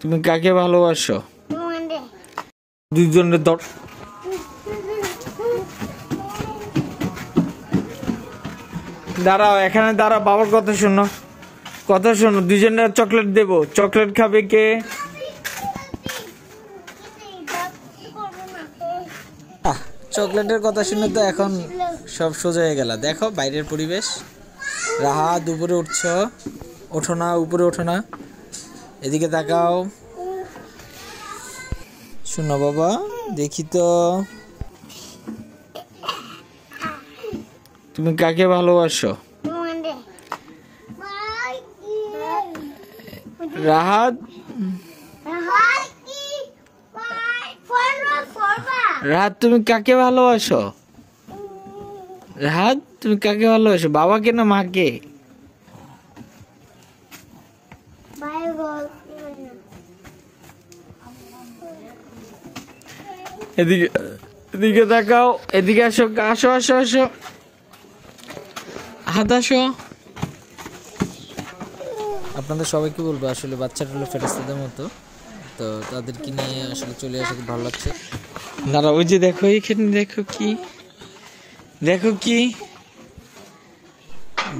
তুমি কাকে ভালোবাসো? দুইজনের দাঁড়াও, এখানে দাঁড়াও, বাবার কথা শোনো, দুইজনের চকলেট দেবো। চকলেট খাবে কে? চকলেটের কথা শুনে তো এখন সব সোজা হয়ে গেল। দেখো বাইরের পরিবেশ। রাহাত উপরে উঠছ, ওঠো না, উপরে ওঠো না, এদিকে তাকাও। শোনো বাবা, দেখি তো তুমি কাকে ভালোবাসো? রাহাত, রাহাত তুমি কাকে ভালোবাসো? রাহাত তুমি কাকে ভালোবাসো, বাবাকে না মাকে? এদিকে এদিকে তাকাও, এদিকে আসো, আসো আসো আসো, হাত আসো। আপনাদের সবাইকে বলবো, আসলে বাচ্চাটা হলো ফেরেশতাদের মতো, তো তাদেরকে নিয়ে আসলে চলে আসা খুব ভালো লাগছে। দাঁড়া, ওই যে দেখো, এইখানে দেখো কি, দেখো কি।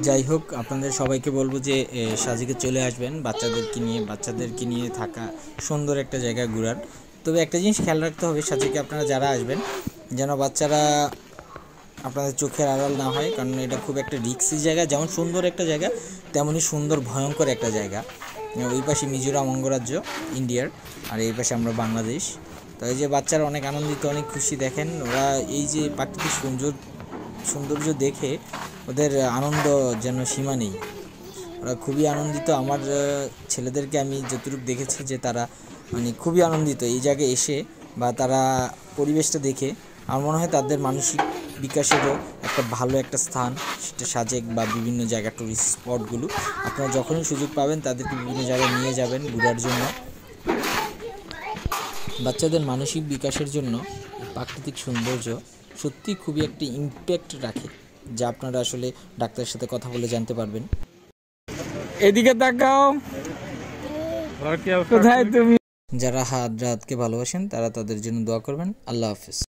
যাই হোক, আপনাদের সবাইকে বলবো যে সাজিকে চলে আসবেন বাচ্চাদেরকে নিয়ে থাকা সুন্দর একটা জায়গা ঘোরার। তবে একটা জিনিস খেয়াল রাখতে হবে, সাজিকে আপনারা যারা আসবেন যেন বাচ্চারা আপনাদের চোখের আড়াল না হয়, কারণ এটা খুব একটা রিস্কি জায়গা। যেমন সুন্দর একটা জায়গা, তেমনই সুন্দর ভয়ঙ্কর একটা জায়গা। ওই পাশে মিজোরাম অঙ্গরাজ্য ইন্ডিয়ার, আর এই পাশে আমরা বাংলাদেশ। তো এই যে বাচ্চারা অনেক আনন্দিত, অনেক খুশি। দেখেন ওরা এই যে প্রাকৃতিক সৌন্দর্য দেখে ওদের আনন্দ যেন সীমা নেই, ওরা খুবই আনন্দিত। আমার ছেলেদেরকে আমি যতটুকু দেখেছি যে তারা মানে খুবই আনন্দিত এই জায়গায় এসে, বা তারা পরিবেশটা দেখে। আমার মনে হয় তাদের মানসিক বিকাশেরও একটা ভালো একটা স্থান সেটা সাজেক বা বিভিন্ন জায়গা, টুরিস্ট স্পটগুলো। আপনারা যখনই সুযোগ পাবেন তাদেরকে বিভিন্ন জায়গায় নিয়ে যাবেন ঘোরার জন্য। বাচ্চাদের মানসিক বিকাশের জন্য প্রাকৃতিক সৌন্দর্য সত্যিই খুবই একটি ইম্প্যাক্ট রাখে, যা আপনারা আসলে ডাক্তারের সাথে কথা বলে জানতে পারবেন। এদিকে তাকাও, কোথায় তুমি? যারা রাহাতকে ভালোবাসেন তারা তাদের জন্য দোয়া করবেন। আল্লাহ হাফেজ।